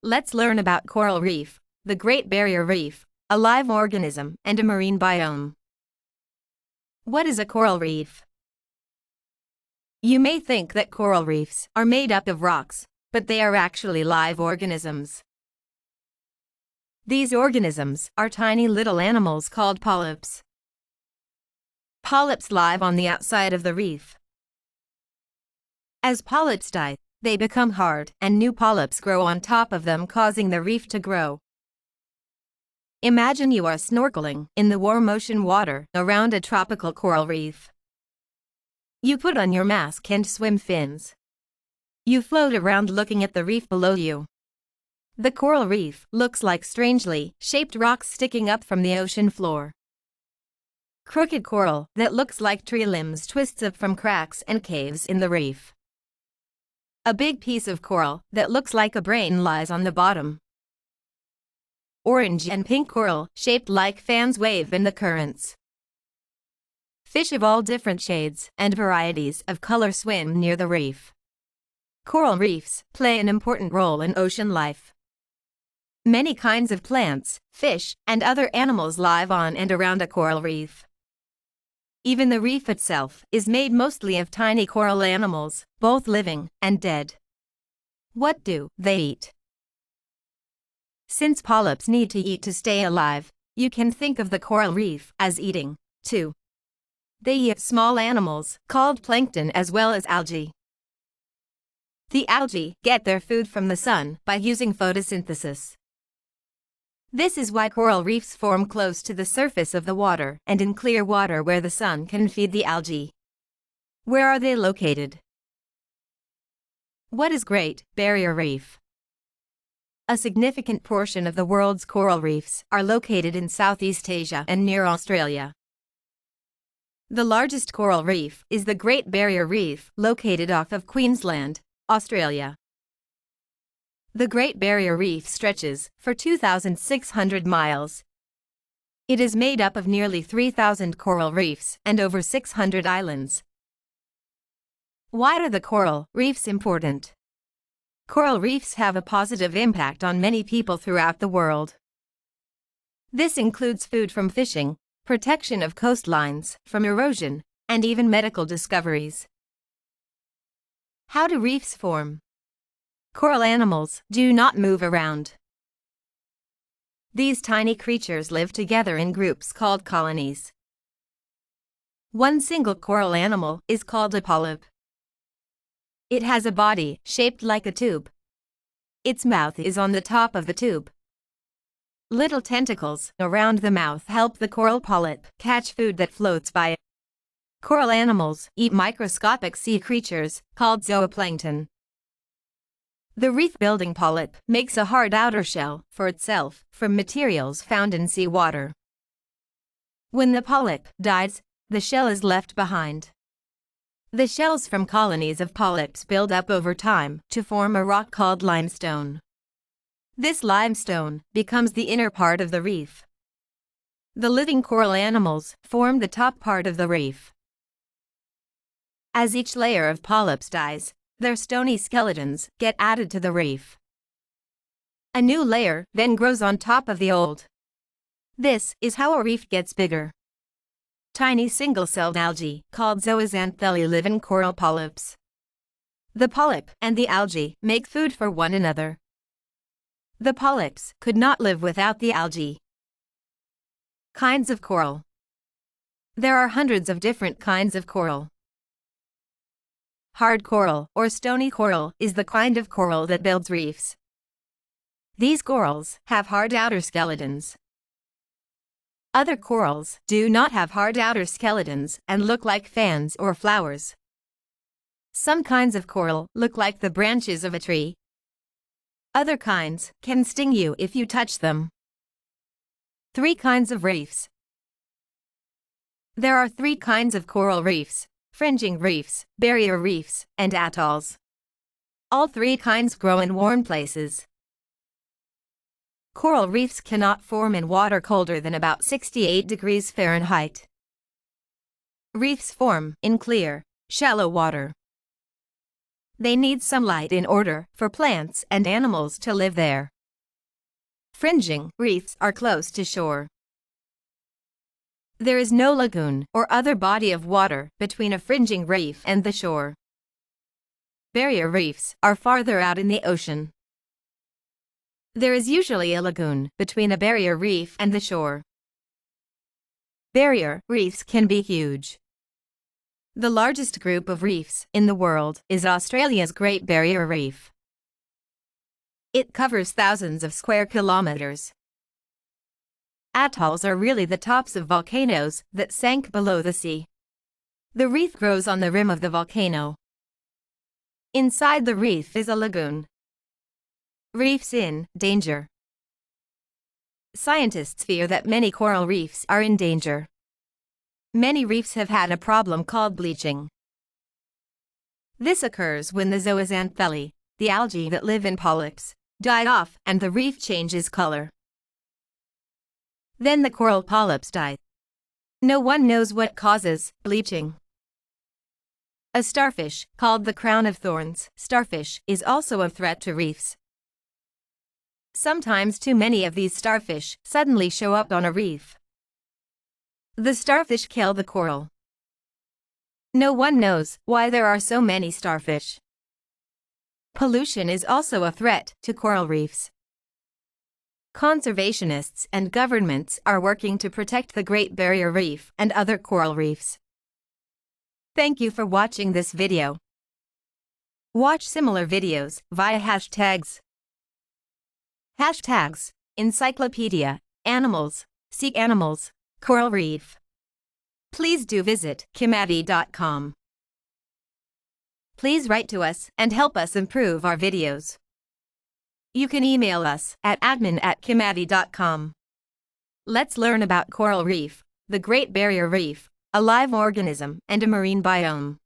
Let's learn about coral reef, the Great Barrier Reef, a live organism and a marine biome. What is a coral reef? You may think that coral reefs are made up of rocks, but they are actually live organisms. These organisms are tiny little animals called polyps. Polyps live on the outside of the reef. As polyps die, they become hard and new polyps grow on top of them, causing the reef to grow. Imagine you are snorkeling in the warm ocean water around a tropical coral reef. You put on your mask and swim fins. You float around looking at the reef below you. The coral reef looks like strangely shaped rocks sticking up from the ocean floor. Crooked coral that looks like tree limbs twists up from cracks and caves in the reef. A big piece of coral that looks like a brain lies on the bottom. Orange and pink coral shaped like fans wave in the currents. Fish of all different shades and varieties of color swim near the reef. Coral reefs play an important role in ocean life. Many kinds of plants, fish, and other animals live on and around a coral reef. Even the reef itself is made mostly of tiny coral animals, both living and dead. What do they eat? Since polyps need to eat to stay alive, you can think of the coral reef as eating, too. They eat small animals, called plankton, as well as algae. The algae get their food from the sun by using photosynthesis. This is why coral reefs form close to the surface of the water and in clear water where the sun can feed the algae. Where are they located? What is Great Barrier Reef? A significant portion of the world's coral reefs are located in Southeast Asia and near Australia. The largest coral reef is the Great Barrier Reef, located off of Queensland, Australia. The Great Barrier Reef stretches for 2,600 miles. It is made up of nearly 3,000 coral reefs and over 600 islands. Why are the coral reefs important? Coral reefs have a positive impact on many people throughout the world. This includes food from fishing, protection of coastlines from erosion, and even medical discoveries. How do reefs form? Coral animals do not move around. These tiny creatures live together in groups called colonies. One single coral animal is called a polyp. It has a body shaped like a tube. Its mouth is on the top of the tube. Little tentacles around the mouth help the coral polyp catch food that floats by it. Coral animals eat microscopic sea creatures called zooplankton. The reef-building polyp makes a hard outer shell for itself from materials found in seawater. When the polyp dies, the shell is left behind. The shells from colonies of polyps build up over time to form a rock called limestone. This limestone becomes the inner part of the reef. The living coral animals form the top part of the reef. As each layer of polyps dies, their stony skeletons get added to the reef. A new layer then grows on top of the old. This is how a reef gets bigger. Tiny single-celled algae called zooxanthellae live in coral polyps. The polyp and the algae make food for one another. The polyps could not live without the algae. Kinds of coral. There are hundreds of different kinds of coral. Hard coral or stony coral is the kind of coral that builds reefs. These corals have hard outer skeletons. Other corals do not have hard outer skeletons and look like fans or flowers. Some kinds of coral look like the branches of a tree. Other kinds can sting you if you touch them. 3 kinds of reefs. There are 3 kinds of coral reefs: fringing reefs, barrier reefs, and atolls. All 3 kinds grow in warm places. Coral reefs cannot form in water colder than about 68 degrees Fahrenheit. Reefs form in clear, shallow water. They need sunlight in order for plants and animals to live there. Fringing reefs are close to shore. There is no lagoon or other body of water between a fringing reef and the shore. Barrier reefs are farther out in the ocean. There is usually a lagoon between a barrier reef and the shore. Barrier reefs can be huge. The largest group of reefs in the world is Australia's Great Barrier Reef. It covers thousands of square kilometers. Atolls are really the tops of volcanoes that sank below the sea. The reef grows on the rim of the volcano. Inside the reef is a lagoon. Reefs in danger. Scientists fear that many coral reefs are in danger. Many reefs have had a problem called bleaching. This occurs when the zooxanthellae, the algae that live in polyps, die off and the reef changes color. Then the coral polyps die. No one knows what causes bleaching. A starfish, called the crown of thorns starfish, is also a threat to reefs. Sometimes too many of these starfish suddenly show up on a reef. The starfish kill the coral. No one knows why there are so many starfish. Pollution is also a threat to coral reefs. Conservationists and governments are working to protect the Great Barrier Reef and other coral reefs. Thank you for watching this video. Watch similar videos via hashtags. Hashtags: Encyclopedia, Animals, Sea Animals, Coral Reef. Please do visit Kimavi.com. Please write to us and help us improve our videos. You can email us at admin@kimavi.com. Let's learn about coral reef, the Great Barrier Reef, a live organism and a marine biome.